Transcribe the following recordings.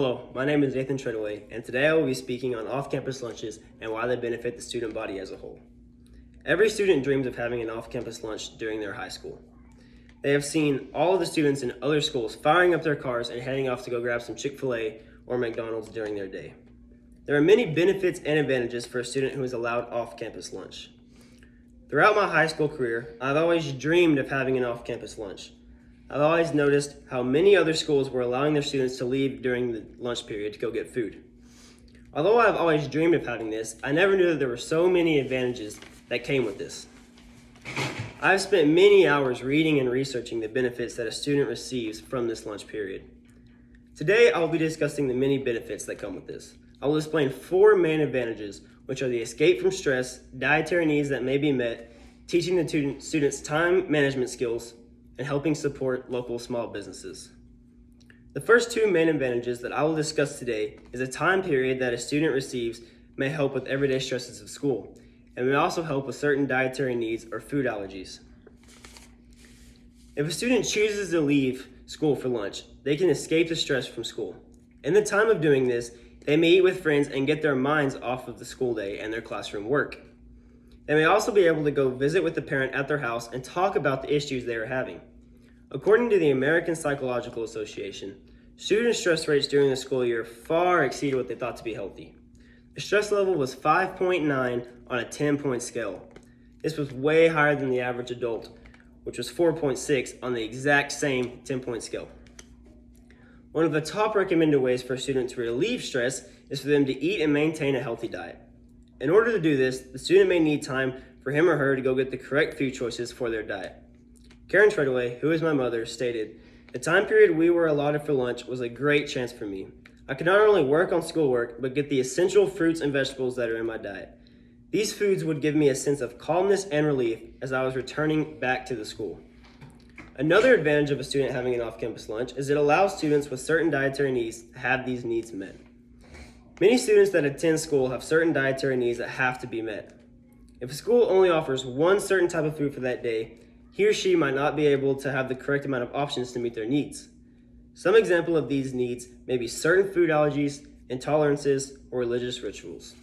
Hello, my name is Nathan Treadaway, and today I will be speaking on off-campus lunches and why they benefit the student body as a whole. Every student dreams of having an off-campus lunch during their high school. They have seen all of the students in other schools firing up their cars and heading off to go grab some Chick-fil-A or McDonald's during their day. There are many benefits and advantages for a student who is allowed off-campus lunch. Throughout my high school career, I've always dreamed of having an off-campus lunch. I've always noticed how many other schools were allowing their students to leave during the lunch period to go get food. Although I've always dreamed of having this, I never knew that there were so many advantages that came with this. I've spent many hours reading and researching the benefits that a student receives from this lunch period. Today, I will be discussing the many benefits that come with this. I will explain 4 main advantages, which are the escape from stress, dietary needs that may be met, teaching the students time management skills, and helping support local small businesses. The first 2 main advantages that I will discuss today is a time period that a student receives may help with everyday stresses of school, and may also help with certain dietary needs or food allergies. If a student chooses to leave school for lunch, they can escape the stress from school. In the time of doing this, they may eat with friends and get their minds off of the school day and their classroom work. They may also be able to go visit with the parent at their house and talk about the issues they are having. According to the American Psychological Association, student stress rates during the school year far exceeded what they thought to be healthy. The stress level was 5.9 on a 10-point scale. This was way higher than the average adult, which was 4.6 on the exact same 10-point scale. One of the top recommended ways for a student to relieve stress is for them to eat and maintain a healthy diet. In order to do this, the student may need time for him or her to go get the correct food choices for their diet. Karen Treadaway, who is my mother, stated, "The time period we were allotted for lunch was a great chance for me. I could not only work on schoolwork, but get the essential fruits and vegetables that are in my diet. These foods would give me a sense of calmness and relief as I was returning back to the school." Another advantage of a student having an off-campus lunch is it allows students with certain dietary needs to have these needs met. Many students that attend school have certain dietary needs that have to be met. If a school only offers one certain type of food for that day, he or she might not be able to have the correct amount of options to meet their needs. Some example of these needs may be certain food allergies, intolerances, or religious rituals.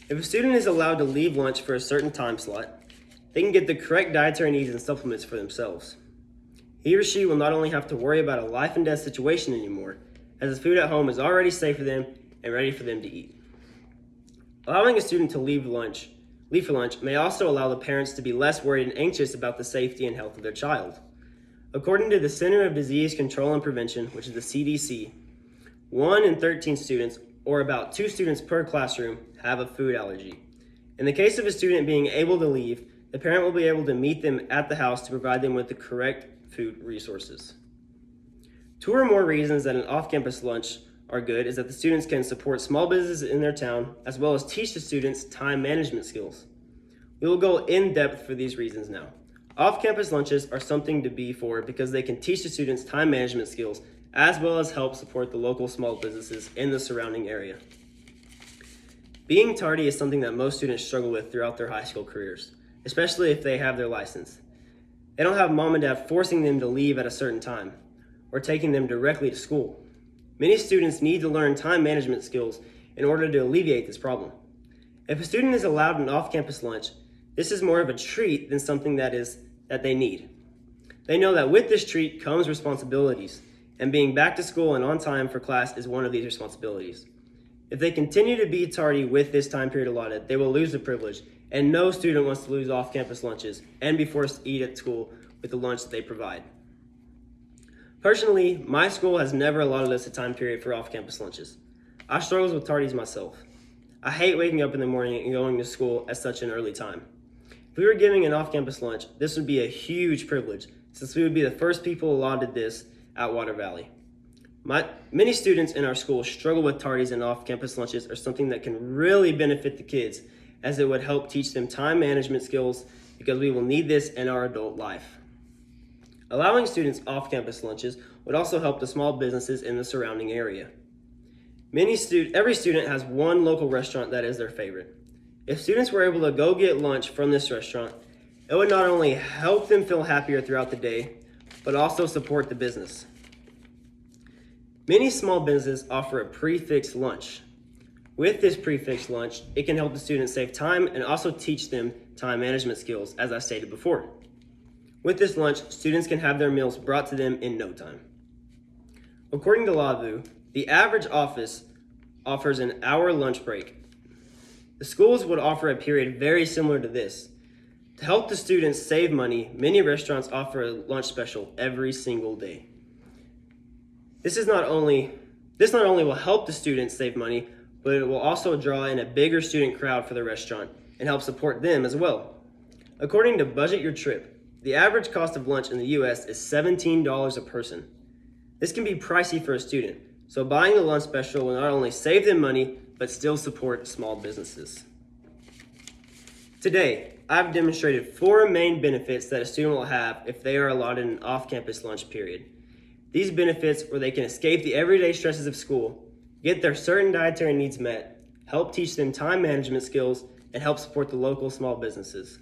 If a student is allowed to leave lunch for a certain time slot, they can get the correct dietary needs and supplements for themselves. He or she will not only have to worry about a life and death situation anymore, as the food at home is already safe for them and ready for them to eat. Allowing a student to leave for lunch may also allow the parents to be less worried and anxious about the safety and health of their child. According to the Center of Disease Control and Prevention, which is the CDC, 1 in 13 students, or about 2 students per classroom, have a food allergy. In the case of a student being able to leave, the parent will be able to meet them at the house to provide them with the correct food resources. 2 or more reasons that an off-campus lunch are good is that the students can support small businesses in their town, as well as teach the students time management skills. We will go in depth for these reasons now. Off-campus lunches are something to be for because they can teach the students time management skills, as well as help support the local small businesses in the surrounding area. Being tardy is something that most students struggle with throughout their high school careers, especially if they have their license. They don't have mom and dad forcing them to leave at a certain time, or taking them directly to school. Many students need to learn time management skills in order to alleviate this problem. If a student is allowed an off-campus lunch, this is more of a treat than something that they need. They know that with this treat comes responsibilities, and being back to school and on time for class is one of these responsibilities. If they continue to be tardy with this time period allotted, they will lose the privilege, and no student wants to lose off-campus lunches and be forced to eat at school with the lunch that they provide. Personally, my school has never allotted us a time period for off-campus lunches. I struggle with tardies myself. I hate waking up in the morning and going to school at such an early time. If we were giving an off-campus lunch, this would be a huge privilege, since we would be the first people allotted this at Water Valley. Many students in our school struggle with tardies, and off-campus lunches are something that can really benefit the kids, as it would help teach them time management skills, because we will need this in our adult life. Allowing students off-campus lunches would also help the small businesses in the surrounding area. Every student has one local restaurant that is their favorite. If students were able to go get lunch from this restaurant, it would not only help them feel happier throughout the day, but also support the business. Many small businesses offer a prefix lunch. With this prefix lunch, it can help the students save time and also teach them time management skills, as I stated before. With this lunch, students can have their meals brought to them in no time. According to LAVU, the average office offers an hour lunch break. The schools would offer a period very similar to this. To help the students save money, many restaurants offer a lunch special every single day. This not only will help the students save money, but it will also draw in a bigger student crowd for the restaurant and help support them as well. According to Budget Your Trip, the average cost of lunch in the US is $17 a person. This can be pricey for a student, so buying the lunch special will not only save them money, but still support small businesses. Today, I've demonstrated 4 main benefits that a student will have if they are allotted an off-campus lunch period. These benefits where they can escape the everyday stresses of school, get their certain dietary needs met, help teach them time management skills, and help support the local small businesses.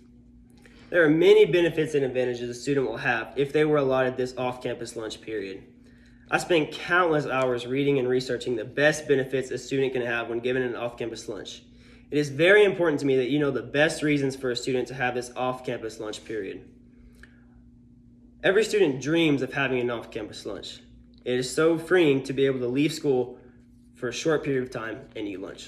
There are many benefits and advantages a student will have if they were allotted this off-campus lunch period. I spent countless hours reading and researching the best benefits a student can have when given an off-campus lunch. It is very important to me that you know the best reasons for a student to have this off-campus lunch period. Every student dreams of having an off-campus lunch. It is so freeing to be able to leave school for a short period of time and eat lunch.